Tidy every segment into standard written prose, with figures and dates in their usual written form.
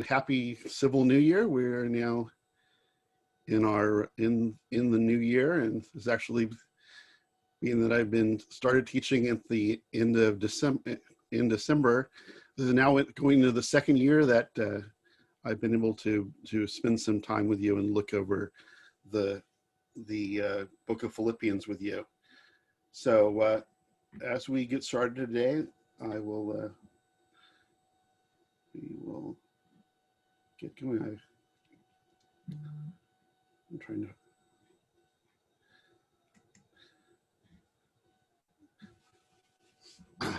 happy civil new year. We're now in the new year, and it's actually being that I've been started teaching at the end of December. This is now going to the second year that I've been able to spend some time with you and look over the book of Philippians with you. So as we get started today, we will get going. I'm trying to.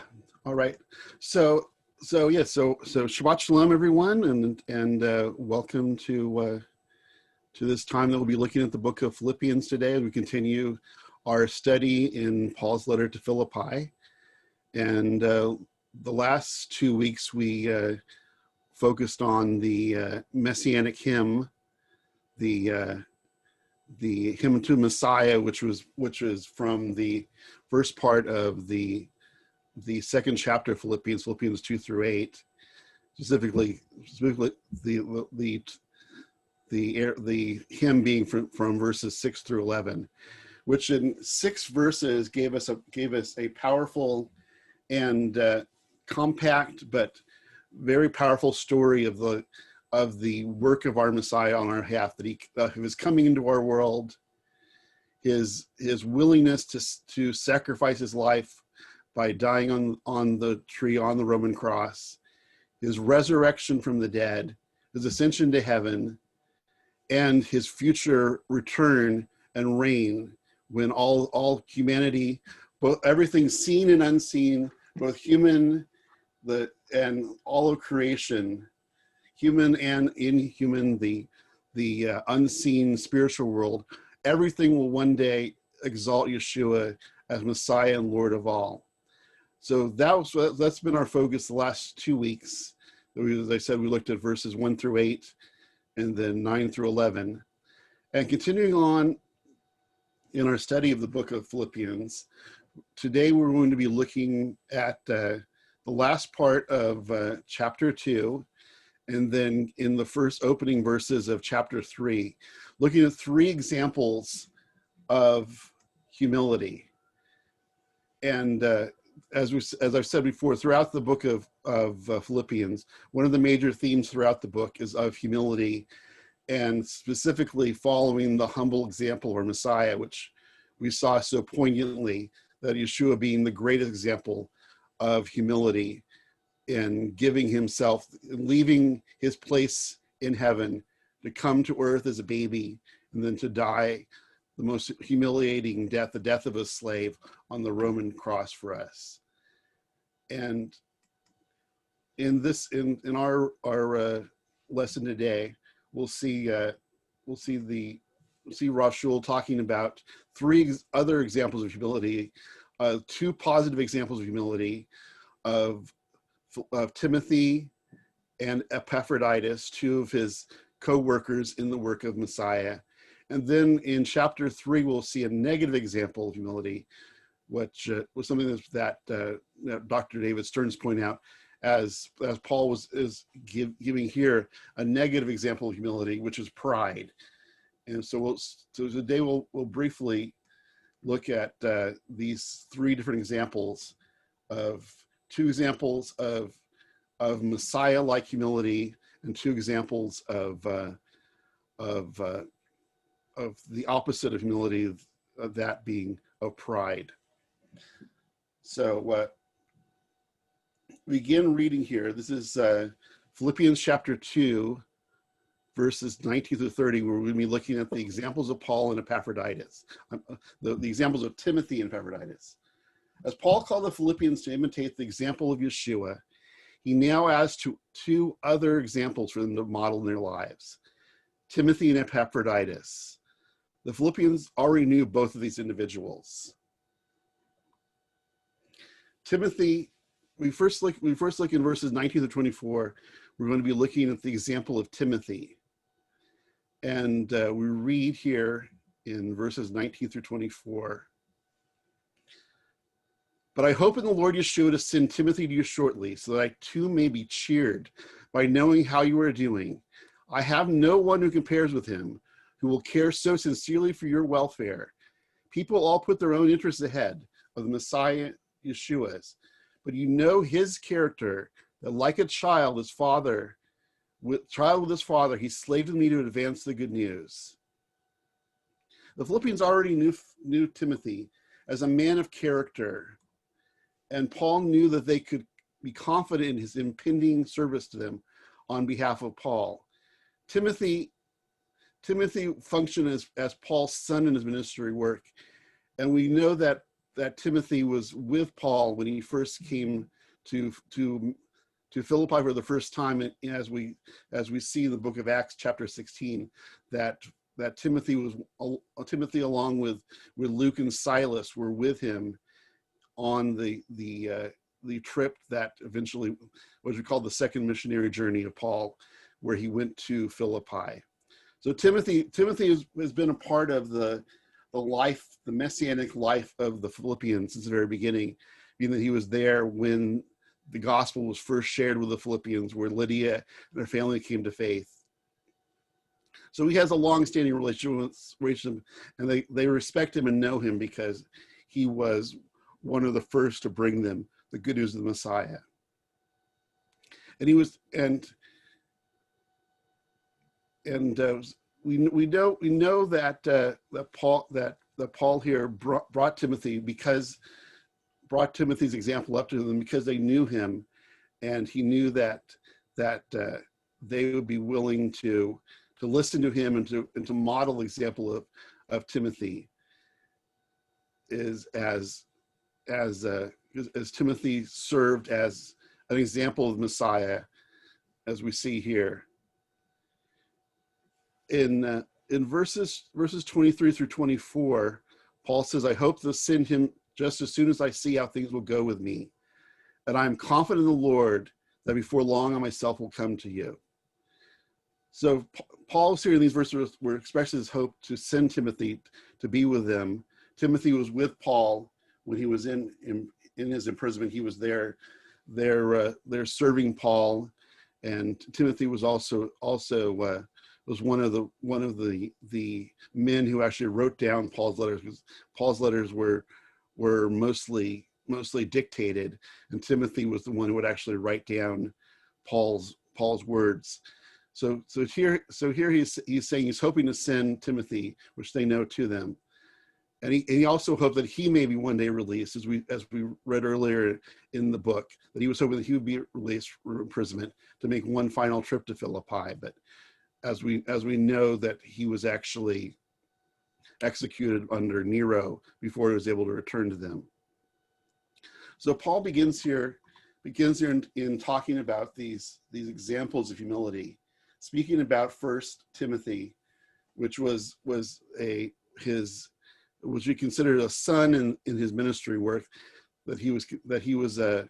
All right. So Shabbat Shalom, everyone, and welcome to this time that we'll be looking at the book of Philippians today as we continue our study in Paul's letter to Philippi. And the last 2 weeks we focused on the messianic hymn, the hymn to Messiah, which was from the first part of the second chapter of Philippians 2 through 8, specifically the hymn being from verses 6 through 11, which in 6 verses gave us a powerful and compact but very powerful story of the work of our Messiah on our behalf, that he was coming into our world, his willingness to sacrifice his life by dying on the tree, on the Roman cross, his resurrection from the dead, his ascension to heaven, and his future return and reign when all humanity, both everything seen and unseen, both human and all of creation, human and inhuman, the unseen spiritual world, everything will one day exalt Yeshua as Messiah and Lord of all. So that's been our focus the last 2 weeks. As I said, we looked at verses 1 through 8 and then 9 through 11. And continuing on in our study of the book of Philippians, today we're going to be looking at the last part of chapter 2, and then in the first opening verses of chapter 3, looking at 3 examples of humility. And as I've said before, throughout the book of Philippians, one of the major themes throughout the book is of humility, and specifically following the humble example of our Messiah, which we saw so poignantly, that Yeshua being the greatest example of humility in giving himself, leaving his place in heaven to come to earth as a baby and then to die the most humiliating death, the death of a slave on the Roman cross for us. And in our lesson today, we'll see Rav Shul talking about 3 other examples of humility, 2 positive examples of humility of Timothy and Epaphroditus, 2 of his co-workers in the work of Messiah. And then in chapter 3, we'll see a negative example of humility, which was something that Dr. David Stearns pointed out, as Paul is giving here a negative example of humility, which is pride. And so today we'll briefly look at these 3 different examples of 2 examples of Messiah-like humility and 2 examples of the opposite of humility, of that being of pride. So begin reading here. This is Philippians chapter 2, verses 19 through 30, where we're going to be looking at the examples of Paul and Epaphroditus, the examples of Timothy and Epaphroditus. As Paul called the Philippians to imitate the example of Yeshua, he now adds 2 other examples for them to model in their lives: Timothy and Epaphroditus. The Philippians already knew both of these individuals. Timothy, we first look in verses 19 to 24. We're going to be looking at the example of Timothy. And we read here in verses 19 through 24. But I hope in the Lord Yeshua to send Timothy to you shortly, so that I too may be cheered by knowing how you are doing. I have no one who compares with him, who will care so sincerely for your welfare. People all put their own interests ahead of the Messiah Yeshua's, but you know his character, that like a child, his father, with his father, he slaved with me to advance the good news. The Philippians already knew Timothy as a man of character, and Paul knew that they could be confident in his impending service to them on behalf of Paul. Timothy functioned as Paul's son in his ministry work, and we know that Timothy was with Paul when he first came to Philippi for the first time, as we see in the book of Acts chapter 16, that Timothy along with Luke and Silas were with him on the trip that eventually was called the second missionary journey of Paul, where he went to Philippi. So Timothy has been a part of the messianic life of the Philippians since the very beginning, being that he was there when the gospel was first shared with the Philippians, where Lydia and her family came to faith. So he has a long-standing relationship, and they respect him and know him because he was one of the first to bring them the good news of the Messiah. And he was, we know that Paul here brought Timothy's example up to them because they knew him, and he knew that they would be willing to listen to him and to model the example of Timothy as Timothy served as an example of Messiah, as we see here in verses 23 through 24. Paul says, I hope to send him just as soon as I see how things will go with me, and I am confident in the Lord that before long I myself will come to you. So Paul's here in these verses where expresses his hope to send Timothy to be with them. Timothy was with Paul when he was in his imprisonment. He was there serving Paul, and Timothy was also was one of the men who actually wrote down Paul's letters, because Paul's letters were mostly dictated, and Timothy was the one who would actually write down Paul's words. So here he's saying he's hoping to send Timothy, which they know, to them. And he also hoped that he may be one day released, as we read earlier in the book, that he was hoping that he would be released from imprisonment to make one final trip to Philippi. But as we know, that he was actually executed under Nero before he was able to return to them. So Paul begins here in talking about these examples of humility, speaking about first Timothy, which was we considered a son in his ministry work, that he was a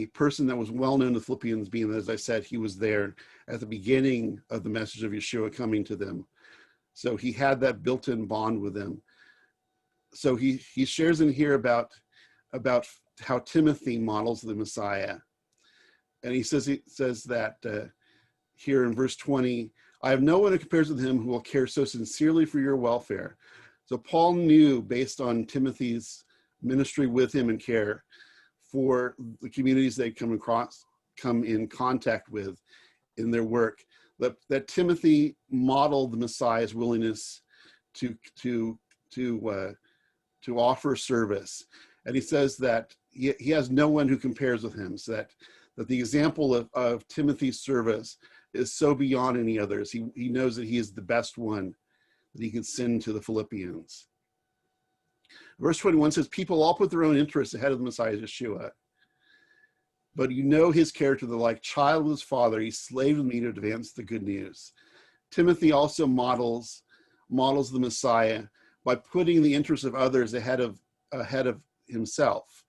person that was well known to Philippians, being, as I said, he was there at the beginning of the message of Yeshua coming to them. So he had that built-in bond with them. So he shares in here about how Timothy models the Messiah. And he says that here in verse 20, I have no one who compares with him who will care so sincerely for your welfare. So Paul knew, based on Timothy's ministry with him and care for the communities they come in contact with in their work, that Timothy modeled the Messiah's willingness to offer service. And he says that he has no one who compares with him, so that the example of Timothy's service is so beyond any others. He knows that he is the best one that he can send to the Philippians. Verse 21 says, people all put their own interests ahead of the Messiah Yeshua. But you know his character, that like child with his father, he slaved with me to advance the good news. Timothy also models the Messiah by putting the interests of others ahead of himself,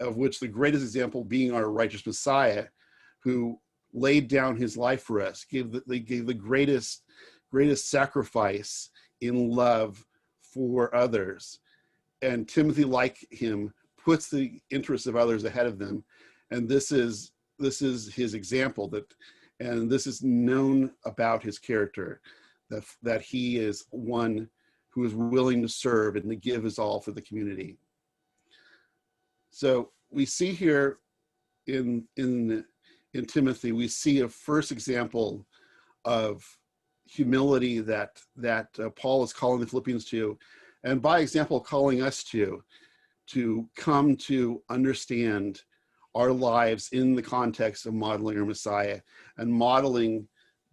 of which the greatest example being our righteous Messiah, who laid down his life for us, gave the greatest sacrifice in love for others. And Timothy, like him, puts the interests of others ahead of them. And this is his example, And this is known about his character, that he is one who is willing to serve and to give his all for the community. So we see here in Timothy, we see a first example of humility that Paul is calling the Philippians to, and by example calling us to come to understand our lives in the context of modeling our Messiah, and modeling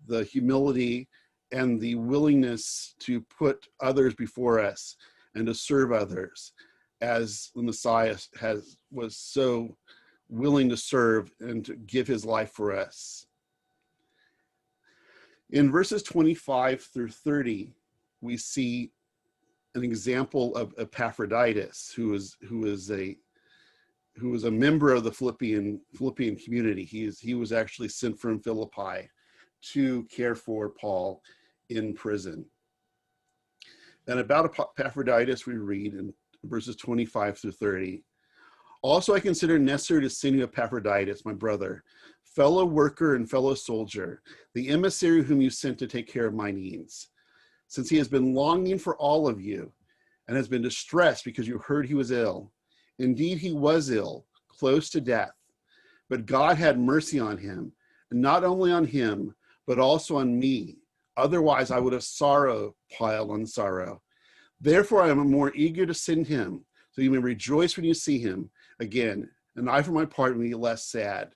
the humility and the willingness to put others before us and to serve others, as the Messiah was so willing to serve and to give his life for us. In verses 25 through 30, we see an example of Epaphroditus, who was a member of the Philippian community. He was actually sent from Philippi to care for Paul in prison. And about Epaphroditus, we read in verses 25 through 30. Also, I consider necessary to send you Epaphroditus, my brother, fellow worker and fellow soldier, the emissary whom you sent to take care of my needs, since he has been longing for all of you and has been distressed because you heard he was ill. Indeed, he was ill, close to death, but God had mercy on him, and not only on him, but also on me. Otherwise, I would have sorrow piled on sorrow. Therefore, I am more eager to send him, so you may rejoice when you see him again, and I, for my part, will be less sad.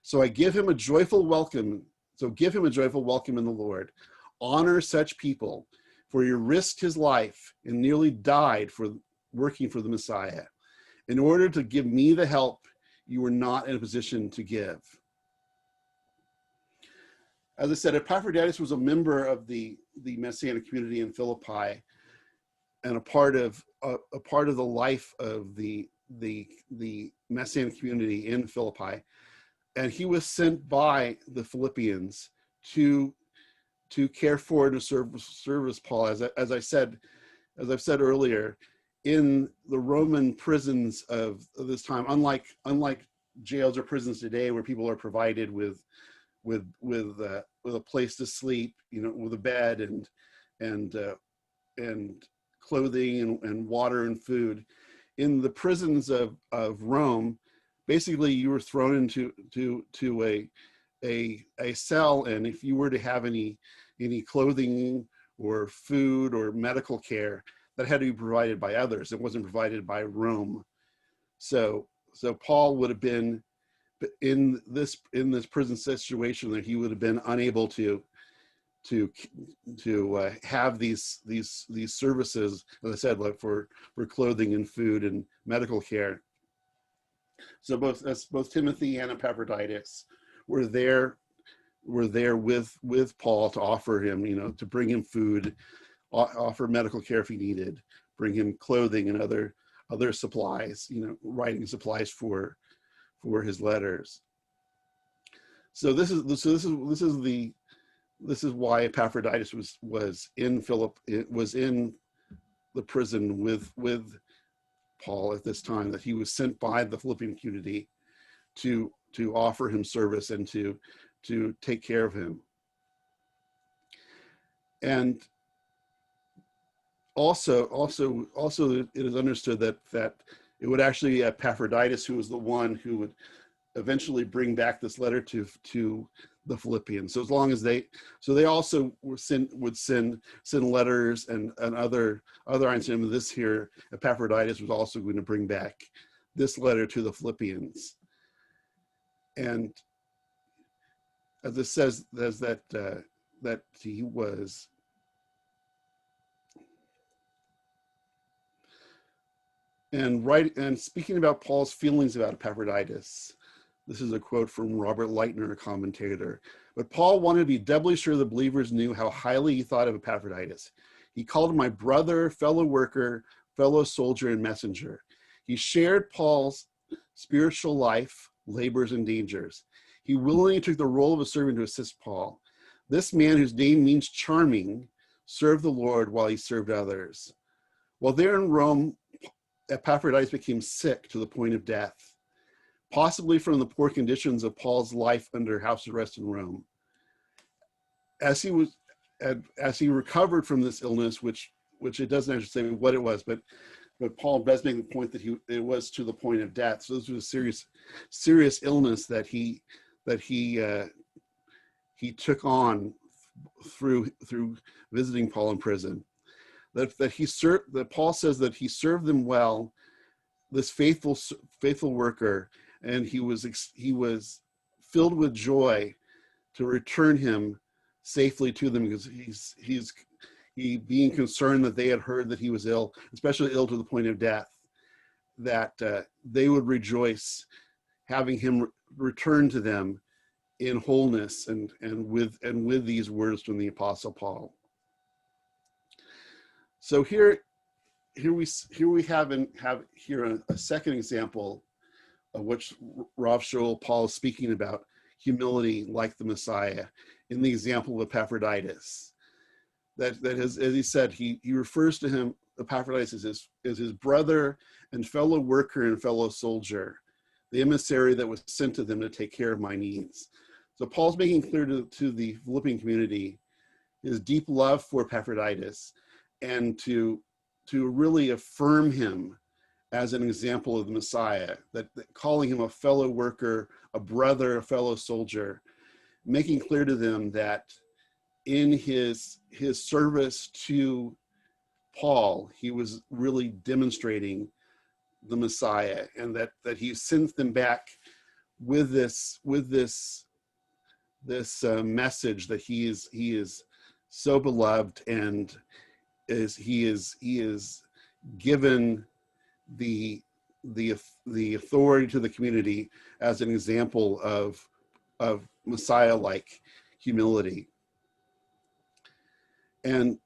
So give him a joyful welcome in the Lord. Honor such people, for he risked his life and nearly died for working for the Messiah, in order to give me the help you were not in a position to give. As I said, Epaphroditus was a member of the Messianic community in Philippi, and a part of the life of the Messianic community in Philippi. And he was sent by the Philippians to care for and to serve Paul. As I've said earlier, in the Roman prisons of this time, unlike jails or prisons today, where people are provided with a place to sleep, with a bed and clothing and water and food. In the prisons of Rome, basically you were thrown into a cell, and if you were to have any clothing or food or medical care, that had to be provided by others. It wasn't provided by Rome. So Paul would have been in this prison situation, that he would have been unable to have these services, as I said, like for clothing and food and medical care. So both Timothy and Epaphroditus were there with Paul to offer him, to bring him food, offer medical care if he needed, bring him clothing and other supplies, writing supplies for his letters. So this is why Epaphroditus was in the prison with Paul at this time, that he was sent by the Philippian community to offer him service and to take care of him. And also it is understood that it would actually be Epaphroditus who was the one who would eventually bring back this letter to the Philippians. So as long as they also would send letters and other items. This here, Epaphroditus was also going to bring back this letter to the Philippians. And as it says, that he was and speaking about Paul's feelings about Epaphroditus. This is a quote from Robert Lightner, a commentator. But Paul wanted to be doubly sure the believers knew how highly he thought of Epaphroditus. He called him my brother, fellow worker, fellow soldier, and messenger. He shared Paul's spiritual life, labors, and dangers. He willingly took the role of a servant to assist Paul. This man, whose name means charming, served the Lord while he served others. While there in Rome, Epaphroditus became sick to the point of death, possibly from the poor conditions of Paul's life under house arrest in Rome. as he was, as he recovered from this illness, which it doesn't actually say what it was, but Paul does make the point that it was to the point of death. So this was a serious illness that he took on through visiting Paul in prison. That Paul says that he served them well, this faithful worker, and he was filled with joy to return him safely to them, because he being concerned that they had heard that he was ill, especially ill to the point of death, that they would rejoice having him return to them in wholeness and with these words from the Apostle Paul. So here we have a second example of which Rav Shaul Paul is speaking about humility like the Messiah in the example of Epaphroditus. That as he said, he refers to him, Epaphroditus, as his brother and fellow worker and fellow soldier, the emissary that was sent to them to take care of my needs. So Paul's making clear to the Philippian community his deep love for Epaphroditus, and to really affirm him as an example of the Messiah, that calling him a fellow worker, a brother, a fellow soldier, making clear to them that in his service to Paul, he was really demonstrating the Messiah, and that he sends them back with this message that he is so beloved, and he is given the authority to the community as an example of Messiah-like humility. And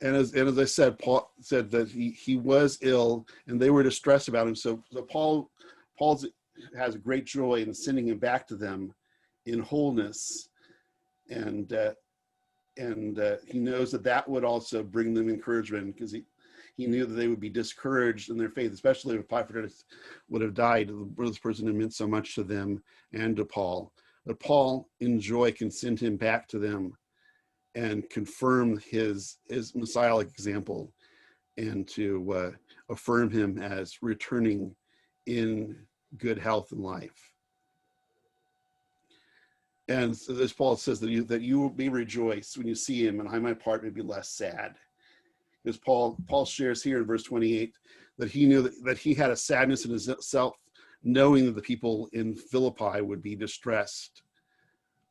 as I said, Paul said that he was ill and they were distressed about him. So Paul has a great joy in sending him back to them in wholeness, and he knows that would also bring them encouragement, because he knew that they would be discouraged in their faith, especially if Epaphroditus would have died. This person had meant so much to them and to Paul. But Paul, in joy, can send him back to them and confirm his Messiah-like example, and to affirm him as returning in good health and life. And so as Paul says, that you will be rejoiced when you see him, and I, my part, may be less sad. Because Paul shares here in verse 28 that he knew that he had a sadness in himself, knowing that the people in Philippi would be distressed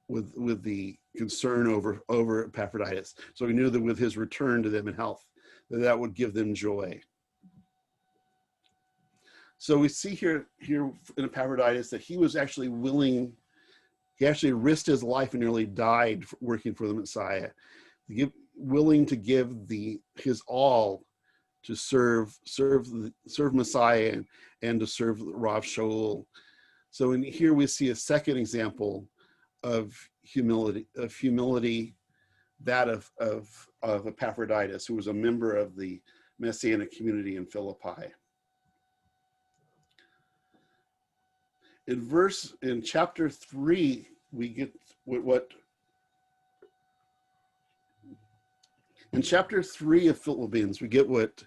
with the concern over Epaphroditus. So he knew that with his return to them in health, that would give them joy. So we see here in Epaphroditus that he was actually willing. He actually risked his life and nearly died working for the Messiah, willing to give his all to serve Messiah and to serve Rav Shaul. So here we see a second example of humility, that of Epaphroditus, who was a member of the Messianic community in Philippi. In chapter 3, we get in chapter 3 of Philippians, we get what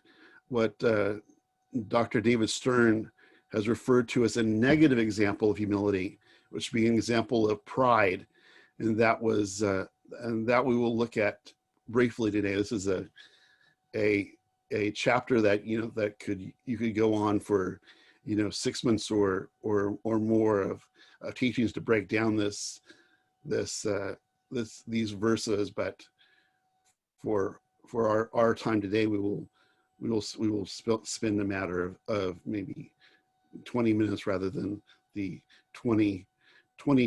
Dr. David Stern has referred to as a negative example of humility, which would be an example of pride, and that we will look at briefly today. This is a chapter that you could go on for 6 months or more of teachings to break down these verses, but for our time today, we will spend a matter of maybe 20 minutes rather than the 20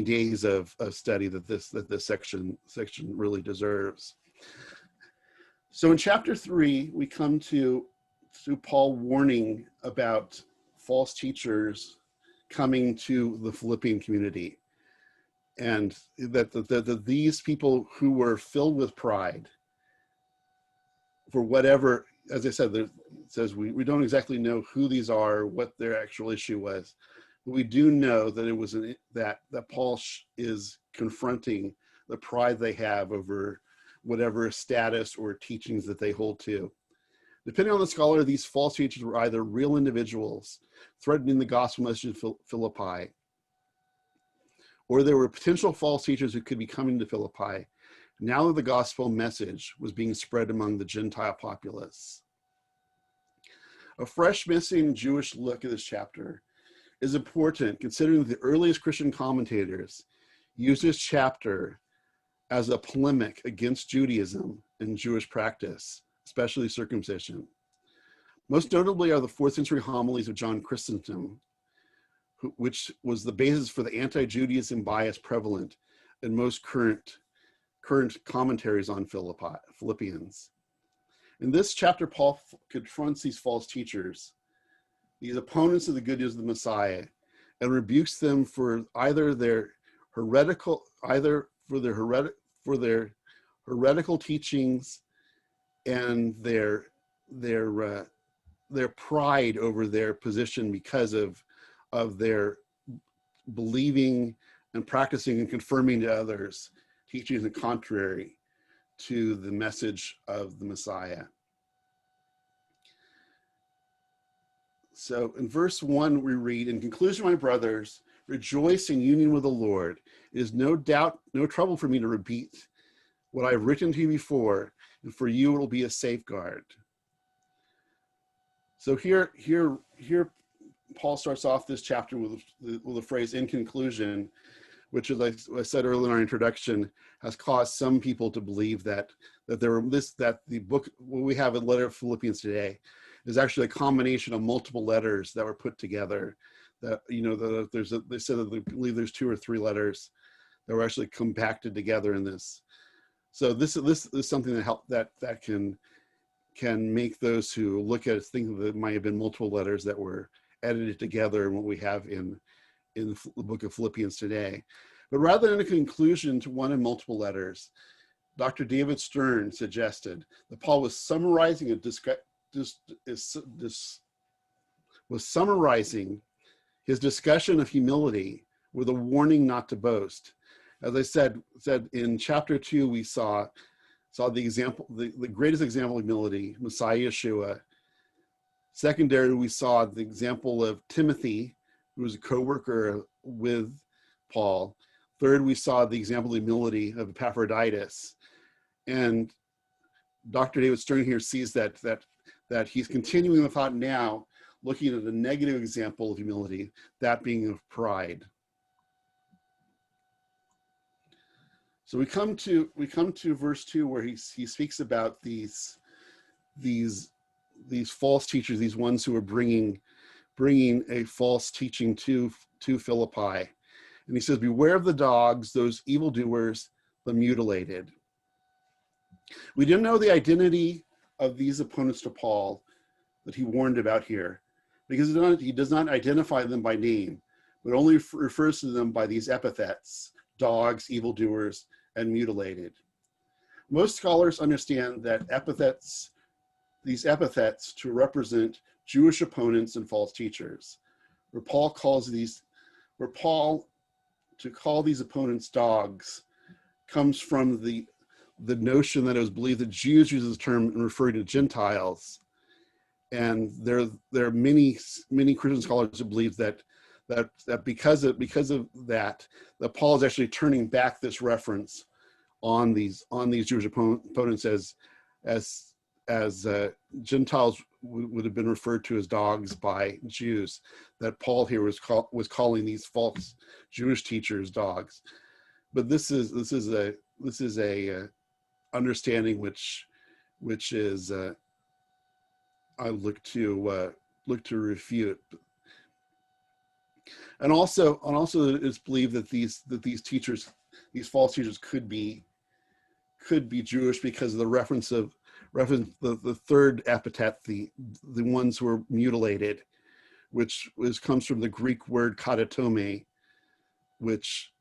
days of study that this section really deserves. So in chapter 3, we come to Paul warning about false teachers coming to the Philippian community, and that these people who were filled with pride, for whatever, as I said, it says we don't exactly know who these are, what their actual issue was, but we do know that it was that Paul is confronting the pride they have over whatever status or teachings that they hold to. Depending on the scholar, these false teachers were either real individuals threatening the gospel message of Philippi, or there were potential false teachers who could be coming to Philippi now that the gospel message was being spread among the Gentile populace. A fresh missing Jewish look at this chapter is important, considering that the earliest Christian commentators used this chapter as a polemic against Judaism and Jewish practice, especially circumcision. Most notably are the 4th century homilies of John Chrysostom, which was the basis for the anti-Judaism bias prevalent in most current commentaries on Philippians. In this chapter, Paul confronts these false teachers, these opponents of the good news of the Messiah, and rebukes them for either their heretical teachings and their pride over their position because of their believing and practicing and confirming to others teachings that contrary to the message of the Messiah. So in verse 1 we read, "In conclusion, my brothers, rejoice in union with the Lord. It is no doubt, no trouble for me to repeat what I've written to you before, and for you it will be a safeguard." So here Paul starts off this chapter with the phrase "in conclusion," which, as I said earlier in our introduction, has caused some people to believe that the book, what we have in letter of Philippians today, is actually a combination of multiple letters that were put together. That, you know, they said that they believe there's 2 or 3 letters that were actually compacted together in this. So this is something that can make those who look at it think that it might have been multiple letters that were edited together in what we have in the book of Philippians today. But rather than a conclusion to one and multiple letters, Dr. David Stern suggested that Paul was summarizing his discussion of humility with a warning not to boast. As I said in chapter 2, we saw the example, the greatest example of humility, Messiah Yeshua. Secondarily, we saw the example of Timothy, who was a co-worker with Paul. Third, we saw the example of humility of Epaphroditus. And Dr. David Stern here sees that he's continuing the thought now, looking at a negative example of humility, that being of pride. So we come to verse 2, where he speaks about these false teachers, these ones who are bringing a false teaching to Philippi. And he says, "Beware of the dogs, those evildoers, the mutilated." We didn't know the identity of these opponents to Paul that he warned about here, because he does not identify them by name, but only refers to them by these epithets: dogs, evildoers, and mutilated. Most scholars understand that these epithets to represent Jewish opponents and false teachers. Where Paul to call these opponents dogs comes from the notion that it was believed that Jews use this term in referring to Gentiles, and there are many Christian scholars who believe that because of that Paul is actually turning back this reference on these Jewish opponents as Gentiles would have been referred to as dogs by Jews, that Paul here was calling these false Jewish teachers dogs. But this is a understanding which is I look to refute. And also it's believed that these false teachers could be Jewish because of the reference the third epithet, the ones who were mutilated, which comes from the Greek word katotome, which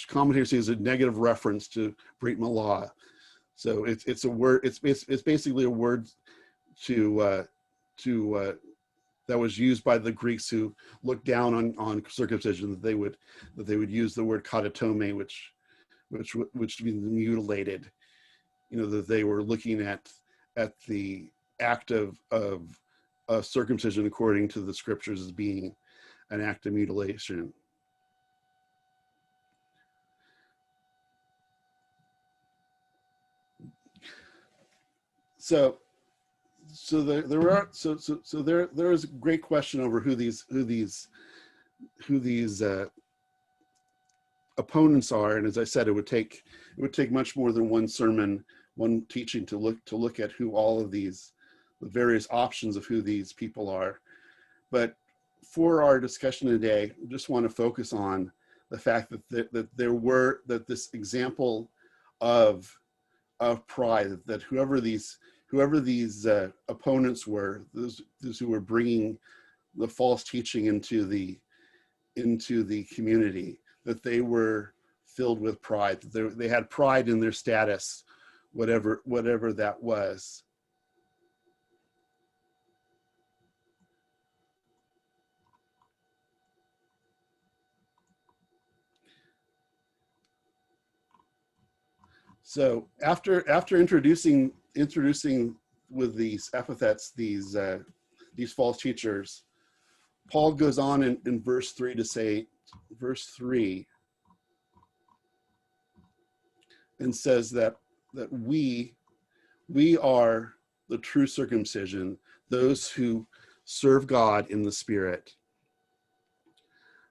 commentators see as a negative reference to Brit Milah. So it's a word. It's basically a word to that was used by the Greeks who looked down on circumcision, that they would use the word katotome, which which means mutilated. That they were looking at the act of circumcision according to the scriptures as being an act of mutilation. So there is a great question over who these opponents are, and as I said, it would take much more than one sermon, one teaching to look at who all of the various options of who these people are. But for our discussion today, I just want to focus on the fact that this example of pride, that whoever these opponents were, those who were bringing the false teaching into the community, that they were filled with pride, that they had pride in their status, whatever that was. So after introducing with these epithets these false teachers, Paul goes on in verse 3 to say, verse 3, and says that we are the true circumcision, those who serve God in the Spirit.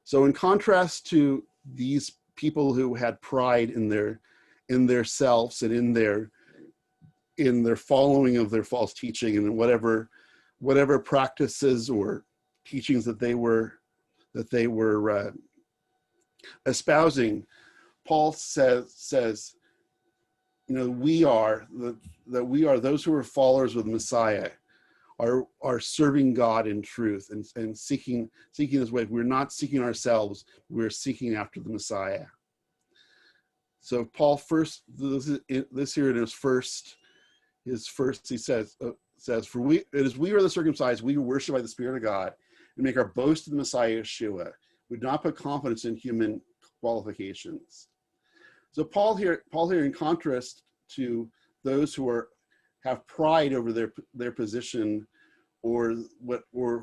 So in contrast to these people who had pride in their selves and in their following of their false teaching and whatever practices or teachings that they were espousing, Paul says, we are those who are followers of the Messiah, are serving God in truth and seeking His way. We're not seeking ourselves; we're seeking after the Messiah. So Paul first, this here in his first, he says, for it is we are the circumcised, we who worship by the Spirit of God, and make our boast in the Messiah Yeshua. We do not put confidence in human qualifications. So Paul here, in contrast to those who have pride over their position or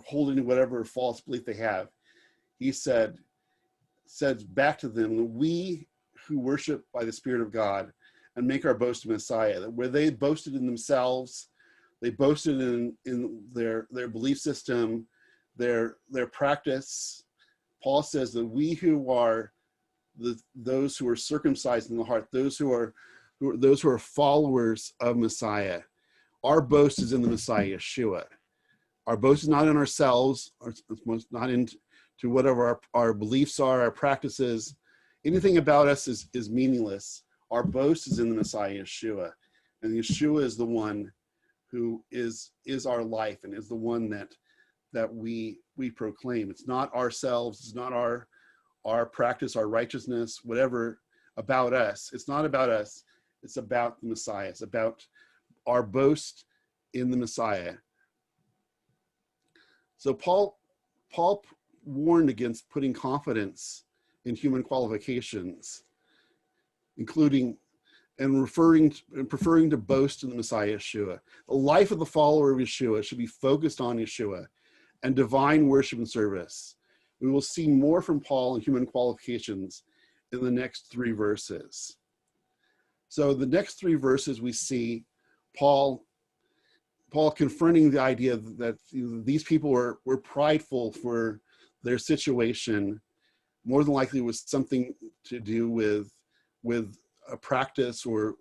holding whatever false belief they have, he says back to them that we who worship by the Spirit of God and make our boast in Messiah, that where they boasted in themselves, they boasted in their belief system, their practice. Paul says that we who are those who are circumcised in the heart, those who are followers of Messiah, our boast is in the Messiah Yeshua. Our boast is not in ourselves, not into whatever our beliefs are, our practices. Anything about us is meaningless. Our boast is in the Messiah Yeshua, and Yeshua is the one who is our life and is the one that we proclaim. It's not ourselves. It's not our practice, our righteousness, whatever about us. It's not about us. It's about the Messiah. It's about our boast in the Messiah. So Paul warned against putting confidence in human qualifications, including and preferring to boast in the Messiah Yeshua. The life of the follower of Yeshua should be focused on Yeshua and divine worship and service. We will see more from Paul and human qualifications in the next 3 verses. So the next 3 verses we see Paul confronting the idea that these people were prideful for their situation. More than likely was something to do with a practice or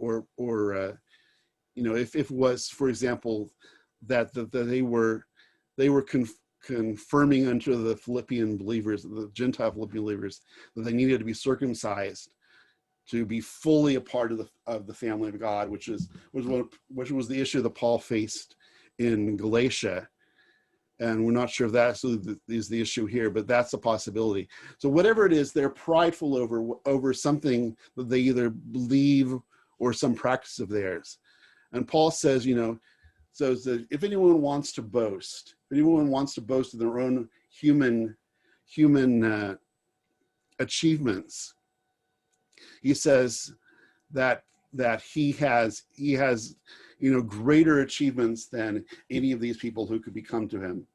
if it was, for example, that they were confirming unto the Philippian believers, the Gentile Philippian believers, that they needed to be circumcised to be fully a part of the family of God, which was the issue that Paul faced in Galatia. And we're not sure if that is the issue here, but that's a possibility. So whatever it is, they're prideful over something that they either believe or some practice of theirs. And Paul says, so that if anyone wants to boast, of their own human achievements, he says, that he has greater achievements than any of these people who could become to him.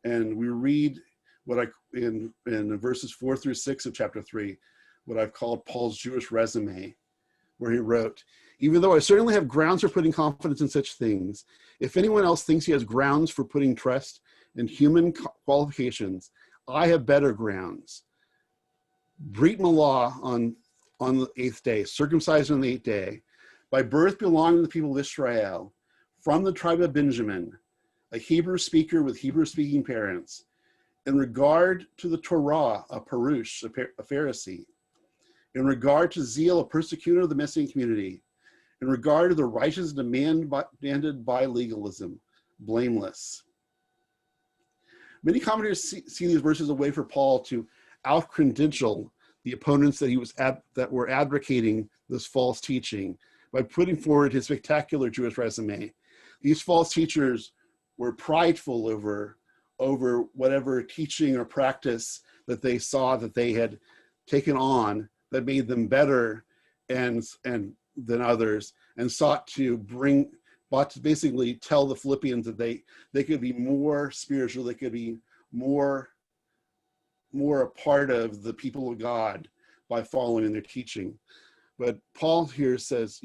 And we read in verses 4 through 6 of chapter 3, what I've called Paul's Jewish resume, where he wrote, "Even though I certainly have grounds for putting confidence in such things, if anyone else thinks he has grounds for putting trust in human qualifications, I have better grounds. Brit Milah on the 8th day, circumcised on the 8th day, by birth belonging to the people of Israel, from the tribe of Benjamin, a Hebrew speaker with Hebrew-speaking parents, in regard to the Torah, a Parush, a Pharisee, in regard to zeal, a persecutor of the Messianic community, in regard to the righteous demanded by legalism, blameless." Many commentators see these verses as a way for Paul to out-credential the opponents that were advocating this false teaching by putting forward his spectacular Jewish resume. These false teachers were prideful over whatever teaching or practice that they saw that they had taken on that made them better and than others, and sought to basically tell the Philippians that they could be more spiritual, they could be more a part of the people of God by following their teaching. But Paul here says,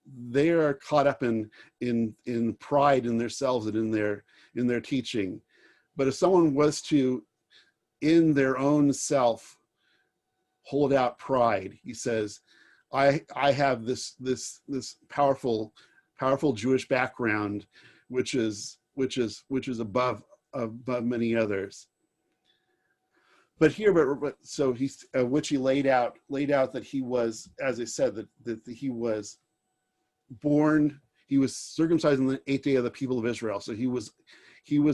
they are caught up in pride in themselves and in their teaching. But if someone was to, in their own self, hold out pride, he says, I have this powerful Jewish background, which is above many others. But here, so he's which he laid out that he was, as I said, that he was circumcised on the 8th day of the people of Israel. So he was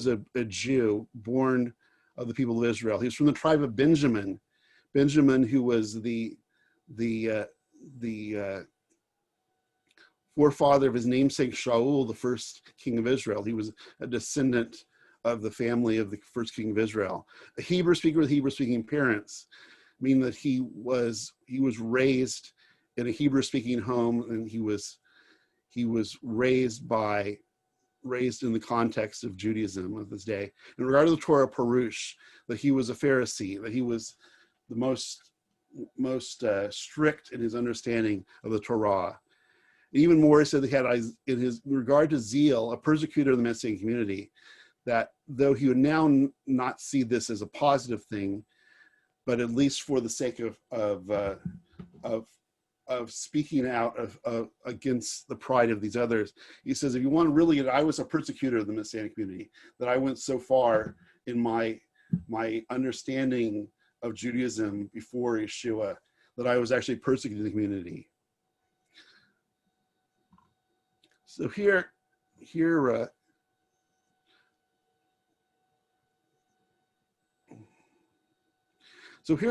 a Jew born of the people of Israel. He was from the tribe of Benjamin, who was the forefather of his namesake Shaul, the first king of Israel. He was a descendant of the family of the first king of Israel. A Hebrew speaker with Hebrew-speaking parents, meaning that he was raised in a Hebrew-speaking home, and he was raised in the context of Judaism of this day. In regard to the Torah, Parush, that he was a Pharisee, that he was the most strict in his understanding of the Torah. Even more, he said he had, in his regard to zeal, a persecutor of the Messianic community, that though he would now not see this as a positive thing, but at least for the sake of speaking out against the pride of these others, he says, if you want to really, I was a persecutor of the Messianic community, that I went so far in my understanding of Judaism before Yeshua, that I was actually persecuting the community. So here,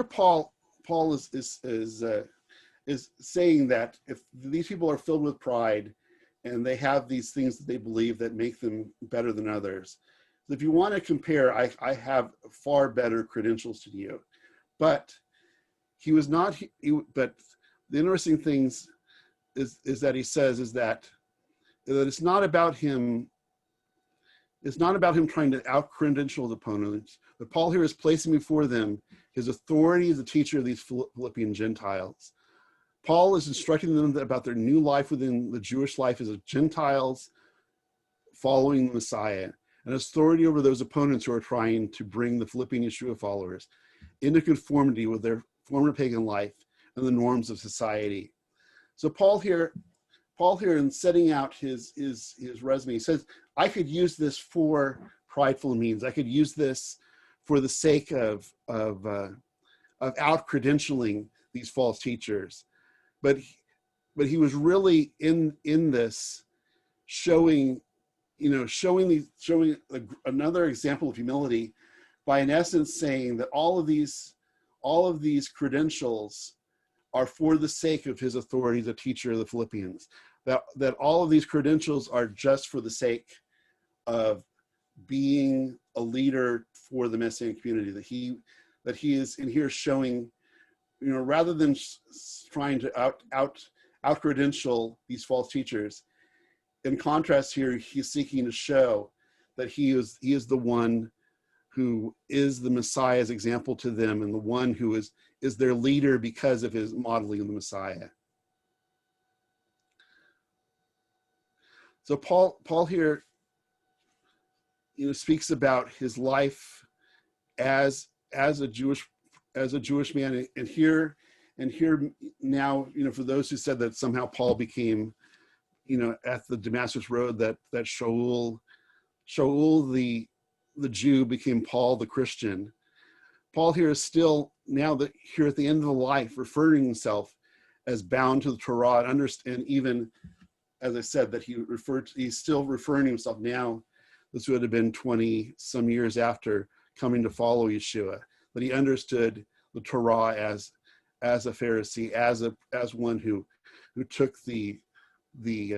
Paul is saying that if these people are filled with pride and they have these things that they believe that make them better than others, if you want to compare, I have far better credentials to you. But he was not. But the interesting things is that he says is that it's not about him. It's not about him trying to out-credential his opponents, but Paul here is placing before them his authority as a teacher of these Philippian Gentiles. Paul is instructing them about their new life within the Jewish life as Gentiles following the Messiah, and authority over those opponents who are trying to bring the Philippian Yeshua followers into conformity with their former pagan life and the norms of society. So Paul here in setting out his resume, he says, I could use this for prideful means. I could use this for the sake of out-credentialing these false teachers. But he was really in this showing another example of humility by, in essence, saying that all of these credentials are for the sake of his authority as a teacher of the Philippians. That all of these credentials are just for the sake of being a leader for the Messianic community. That he is in here showing, rather than trying to out-credential these false teachers. In contrast here, he's seeking to show that he is the one who is the Messiah's example to them, and the one who is their leader because of his modeling of the Messiah. So Paul here, speaks about his life as a Jewish man, and here now, for those who said that somehow Paul became, at the Damascus Road, that Shaul the Jew became Paul the Christian. Paul here is still, now that here at the end of the life, referring himself as bound to the Torah, and even, as I said, that he's still referring to himself now. This would have been 20 some years after coming to follow Yeshua, that he understood the Torah as a Pharisee, as one who took the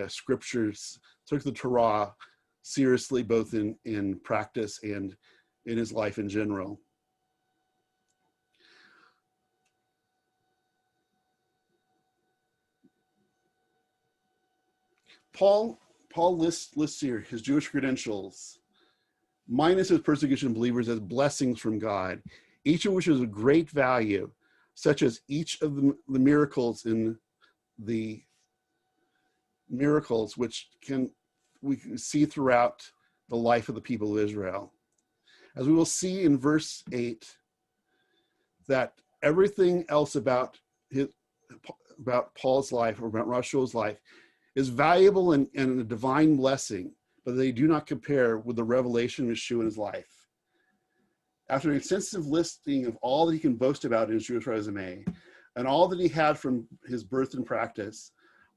scriptures, took the Torah seriously, both in practice and in his life in general. Paul lists here his Jewish credentials, minus his persecution of believers, as blessings from God, each of which is of great value, such as each of the miracles which we can see throughout the life of the people of Israel. As we will see in verse 8, that everything else about Paul's life, or about Rashua's life, is valuable and a divine blessing, but they do not compare with the revelation of Yeshua in his life. After an extensive listing of all that he can boast about in his Jewish resume, and all that he had from his birth and practice,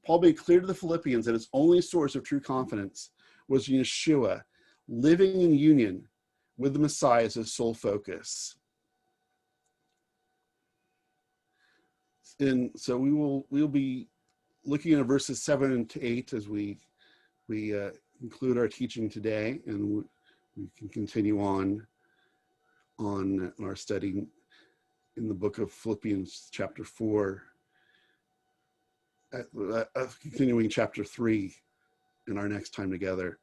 Paul made clear to the Philippians that his only source of true confidence was in Yeshua, living in union with the Messiah as his sole focus. And so we'll be looking at verses 7 to 8 as we conclude our teaching today, and we can continue on our study in the book of Philippians chapter 4, continuing chapter 3 in our next time together.